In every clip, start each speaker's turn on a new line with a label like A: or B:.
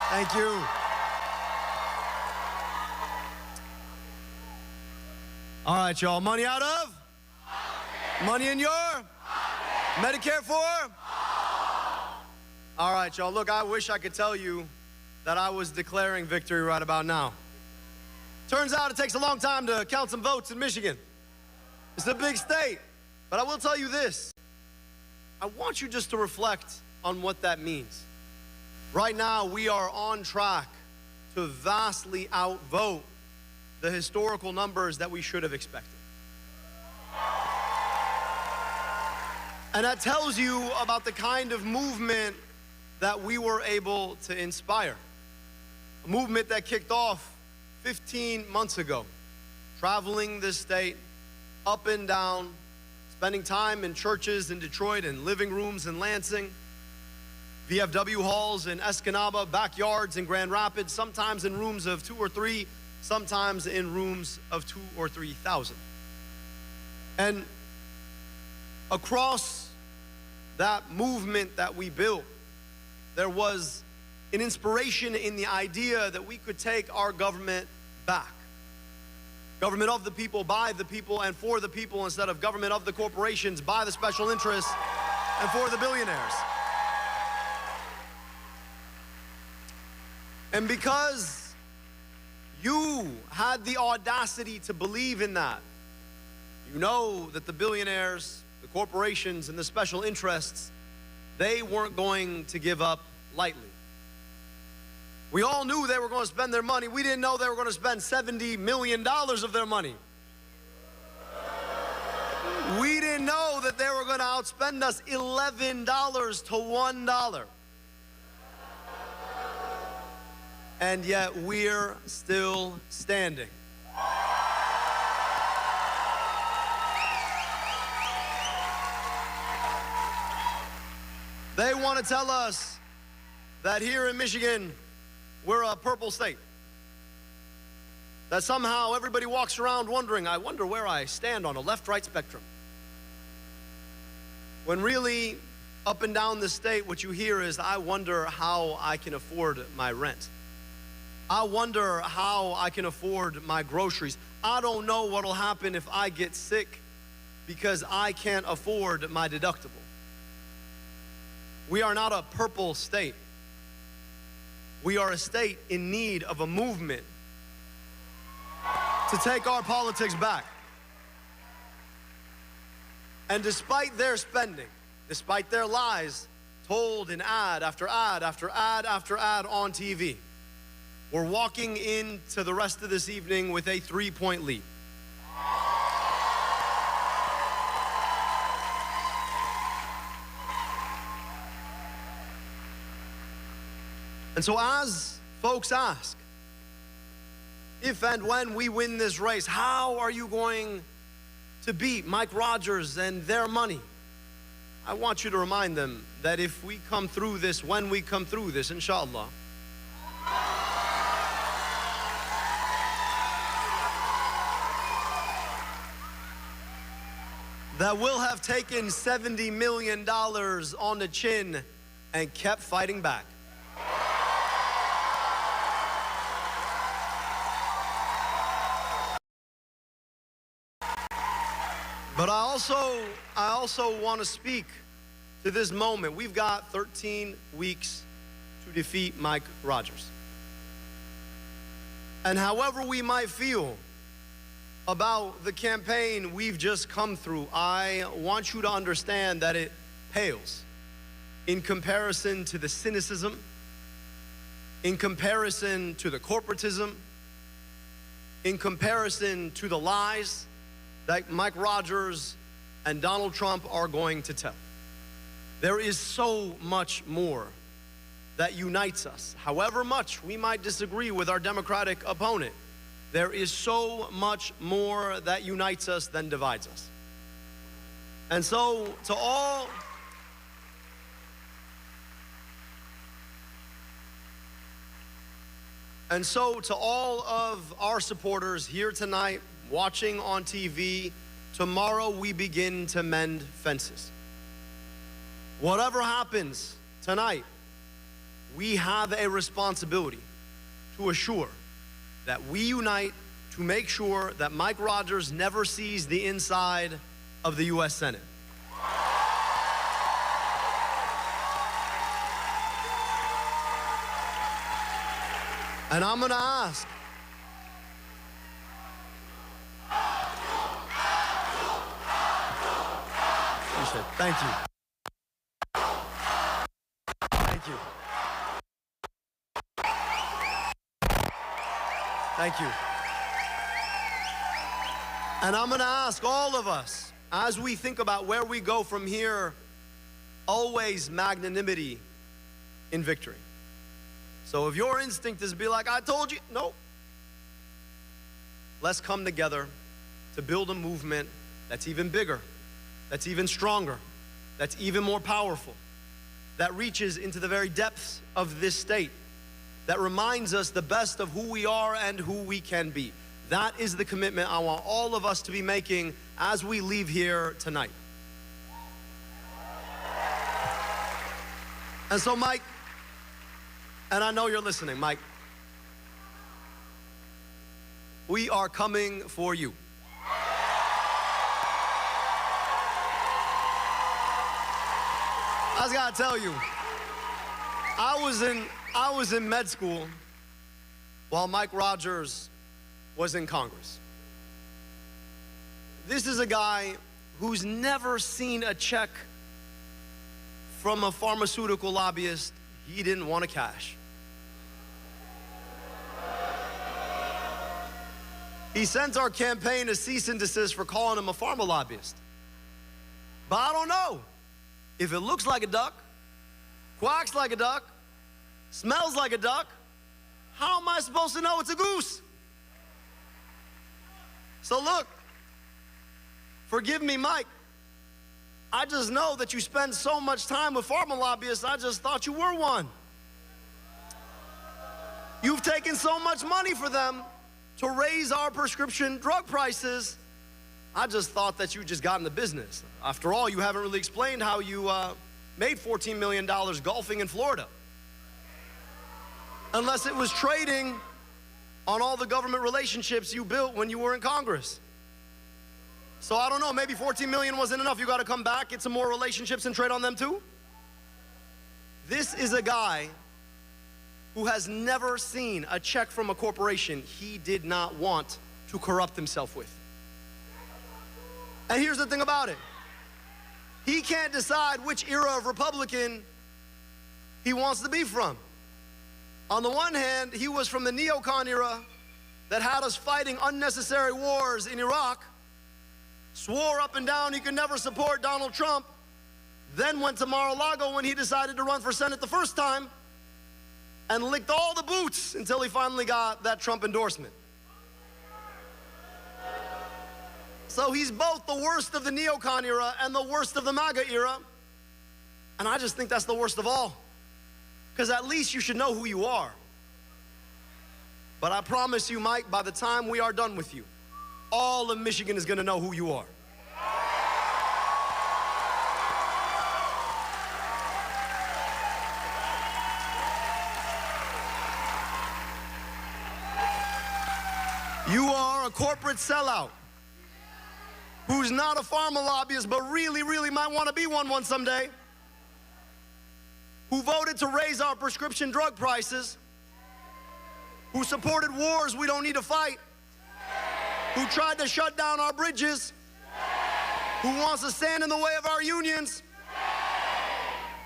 A: Thank you. All right, y'all. Money out of? Money in your? Medicare for? All right, y'all. Look, I wish I could tell you that I was declaring victory right about now. Turns out it takes a long time to count some votes in Michigan. It's a big state. But I will tell you this. I want you just to reflect on what that means. Right now, we are on track to vastly outvote the historical numbers that we should have expected. And that tells you about the kind of movement that we were able to inspire. A movement that kicked off 15 months ago, traveling this state up and down, spending time in churches in Detroit and living rooms in Lansing, VFW halls in Escanaba, backyards in Grand Rapids, sometimes in rooms of 2 or 3, sometimes in rooms of 2,000 or 3,000. And across that movement that we built, there was an inspiration in the idea that we could take our government back. Government of the people, by the people, and for the people, instead of government of the corporations, by the special interests, and for the billionaires. And because you had the audacity to believe in that, you know that the billionaires, the corporations, and the special interests, they weren't going to give up lightly. We all knew they were going to spend their money. We didn't know they were going to spend $70 million of their money. We didn't know that they were going to outspend us $11 to $1. And yet we're still standing. They want to tell us that here in Michigan, we're a purple state. That somehow everybody walks around wondering, I wonder where I stand on a left-right spectrum. When really, up and down the state, what you hear is, I wonder how I can afford my rent. I wonder how I can afford my groceries. I don't know what'll happen if I get sick because I can't afford my deductible. We are not a purple state. We are a state in need of a movement to take our politics back. And despite their spending, despite their lies told in ad after ad after ad after ad on TV, we're walking into the rest of this evening with a 3-point lead. And so as folks ask, if and when we win this race, how are you going to beat Mike Rogers and their money? I want you to remind them that if we come through this, when we come through this, inshallah, that we'll have taken $70 million on the chin and kept fighting back. But I also want to speak to this moment. We've got 13 weeks to defeat Mike Rogers. And however we might feel about the campaign we've just come through, I want you to understand that it pales in comparison to the cynicism, in comparison to the corporatism, in comparison to the lies that Mike Rogers and Donald Trump are going to tell. There is so much more that unites us. However much we might disagree with our Democratic opponent, there is so much more that unites us than divides us. And so to all of our supporters here tonight, watching on TV, tomorrow we begin to mend fences. Whatever happens tonight, we have a responsibility to assure that we unite to make sure that Mike Rogers never sees the inside of the U.S. Senate. And I'm gonna ask, thank you. Thank you. Thank you. And I'm gonna ask all of us, as we think about where we go from here, always magnanimity in victory. So if your instinct is to be like, I told you, no. Let's come together to build a movement that's even bigger, that's even stronger, that's even more powerful, that reaches into the very depths of this state, that reminds us the best of who we are and who we can be. That is the commitment I want all of us to be making as we leave here tonight. And so, Mike, and I know you're listening, Mike, we are coming for you. I just gotta tell you, I was in med school while Mike Rogers was in Congress. This is a guy who's never seen a check from a pharmaceutical lobbyist he didn't want to cash. He sent our campaign a cease and desist for calling him a pharma lobbyist. But I don't know. If it looks like a duck, quacks like a duck, smells like a duck, how am I supposed to know it's a goose? So look, forgive me, Mike. I just know that you spend so much time with pharma lobbyists, I just thought you were one. You've taken so much money for them to raise our prescription drug prices. I just thought that you just got in the business. After all, you haven't really explained how you made $14 million golfing in Florida. Unless it was trading on all the government relationships you built when you were in Congress. So I don't know, maybe 14 million wasn't enough. You gotta come back, get some more relationships and trade on them too? This is a guy who has never seen a check from a corporation he did not want to corrupt himself with. And here's the thing about it. He can't decide which era of Republican he wants to be from. On the one hand, he was from the neocon era that had us fighting unnecessary wars in Iraq, swore up and down he could never support Donald Trump, then went to Mar-a-Lago when he decided to run for Senate the first time, and licked all the boots until he finally got that Trump endorsement. So he's both the worst of the neocon era and the worst of the MAGA era, and I just think that's the worst of all, because at least you should know who you are. But I promise you, Mike, by the time we are done with you, all of Michigan is gonna know who you are. You are a corporate sellout who's not a pharma lobbyist, but really, really might want to be one someday, who voted to raise our prescription drug prices, who supported wars we don't need to fight, who tried to shut down our bridges, who wants to stand in the way of our unions,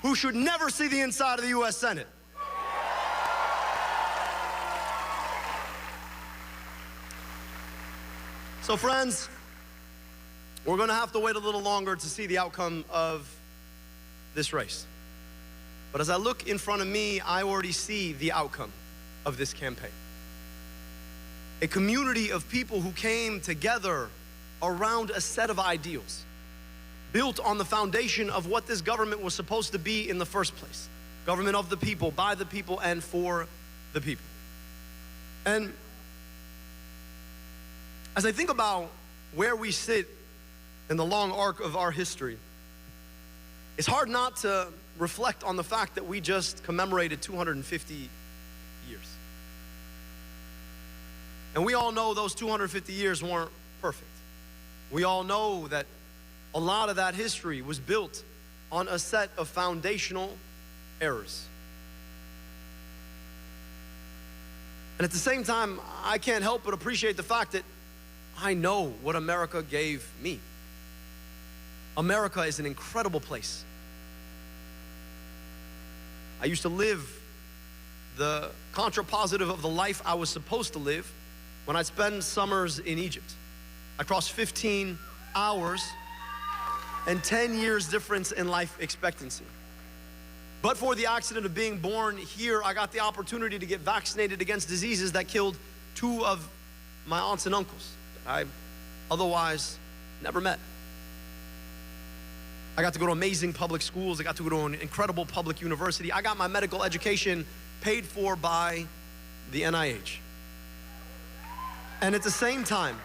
A: who should never see the inside of the U.S. Senate. So friends, we're gonna have to wait a little longer to see the outcome of this race. But as I look in front of me, I already see the outcome of this campaign. A community of people who came together around a set of ideals, built on the foundation of what this government was supposed to be in the first place. Government of the people, by the people, and for the people. And as I think about where we sit in the long arc of our history, it's hard not to reflect on the fact that we just commemorated 250 years. And we all know those 250 years weren't perfect. We all know that a lot of that history was built on a set of foundational errors. And at the same time, I can't help but appreciate the fact that I know what America gave me. America is an incredible place. I used to live the contrapositive of the life I was supposed to live when I'd spend summers in Egypt. I crossed 15 hours and 10 years difference in life expectancy. But for the accident of being born here, I got the opportunity to get vaccinated against diseases that killed 2 of my aunts and uncles that I otherwise never met. I got to go to amazing public schools. I got to go to an incredible public university. I got my medical education paid for by the NIH. And at the same time,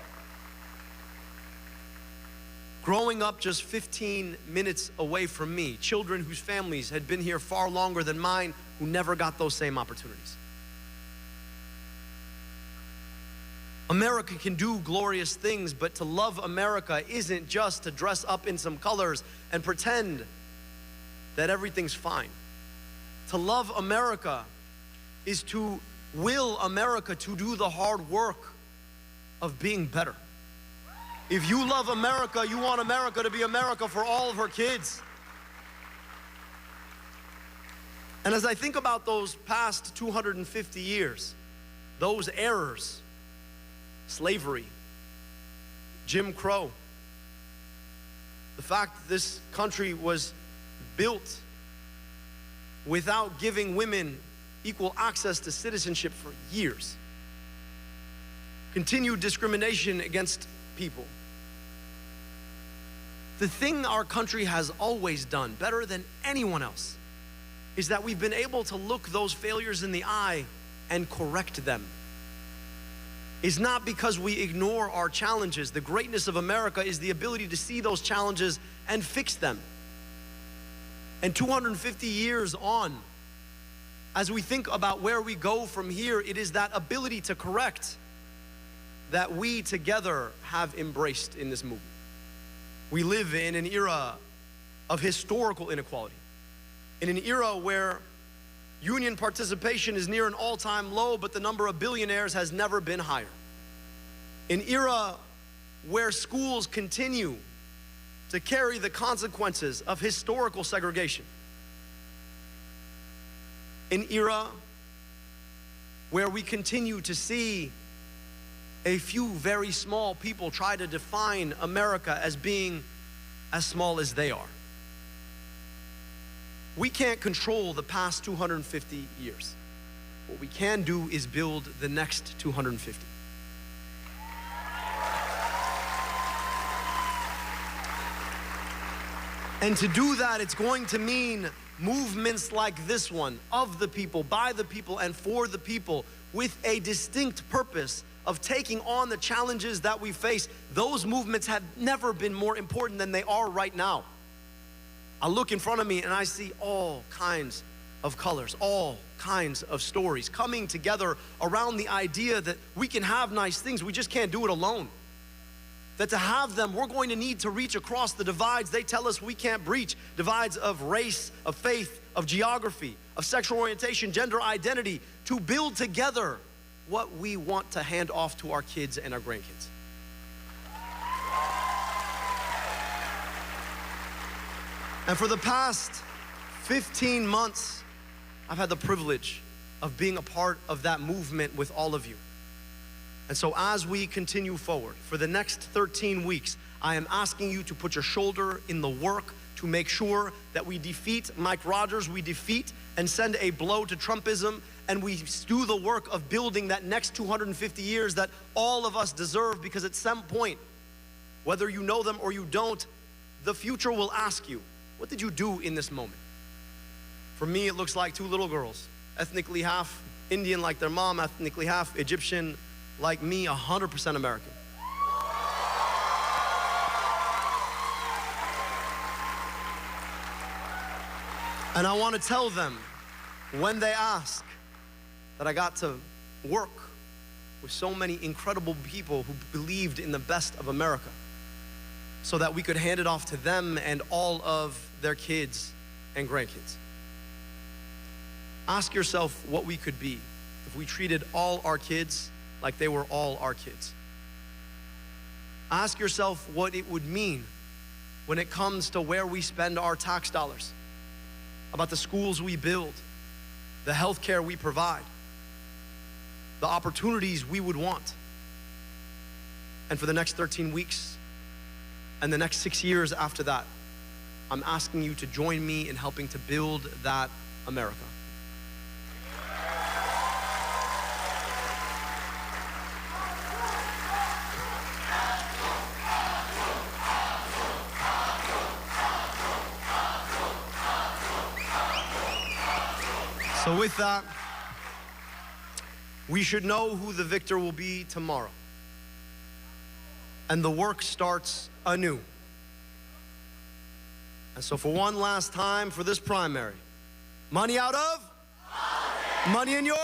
A: growing up just 15 minutes away from me, children whose families had been here far longer than mine, who never got those same opportunities. America can do glorious things, but to love America isn't just to dress up in some colors and pretend that everything's fine. To love America is to will America to do the hard work of being better. If you love America, you want America to be America for all of her kids. And as I think about those past 250 years, those errors, slavery, Jim Crow, the fact that this country was built without giving women equal access to citizenship for years, continued discrimination against people. The thing our country has always done better than anyone else is that we've been able to look those failures in the eye and correct them. It's not because we ignore our challenges. The greatness of America is the ability to see those challenges and fix them. And 250 years on, as we think about where we go from here, it is that ability to correct that we together have embraced in this movement. We live in an era of historical inequality, in an era where union participation is near an all-time low, but the number of billionaires has never been higher. An era where schools continue to carry the consequences of historical segregation. An era where we continue to see a few very small people try to define America as being as small as they are. We can't control the past 250 years. What we can do is build the next 250. And to do that, it's going to mean movements like this one, of the people, by the people, and for the people, with a distinct purpose of taking on the challenges that we face. Those movements have never been more important than they are right now. I look in front of me and I see all kinds of colors, all kinds of stories coming together around the idea that we can have nice things, we just can't do it alone. That to have them, we're going to need to reach across the divides they tell us we can't breach. Divides of race, of faith, of geography, of sexual orientation, gender identity, to build together what we want to hand off to our kids and our grandkids. And for the past 15 months, I've had the privilege of being a part of that movement with all of you. And so as we continue forward, for the next 13 weeks, I am asking you to put your shoulder in the work to make sure that we defeat Mike Rogers, we defeat and send a blow to Trumpism, and we do the work of building that next 250 years that all of us deserve, because at some point, whether you know them or you don't, the future will ask you, what did you do in this moment? For me, it looks like 2 little girls, ethnically half Indian like their mom, ethnically half Egyptian like me, 100% American. And I want to tell them, when they ask, that I got to work with so many incredible people who believed in the best of America so that we could hand it off to them and all of their kids and grandkids. Ask yourself what we could be if we treated all our kids like they were all our kids. Ask yourself what it would mean when it comes to where we spend our tax dollars, about the schools we build, the health care we provide, the opportunities we would want. And for the next 13 weeks and the next 6 years after that, I'm asking you to join me in helping to build that America. So with that, we should know who the victor will be tomorrow. And the work starts anew. And so for one last time for this primary, money out of? Money in your?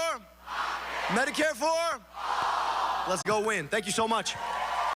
A: Medicare for? Let's go win. Thank you so much.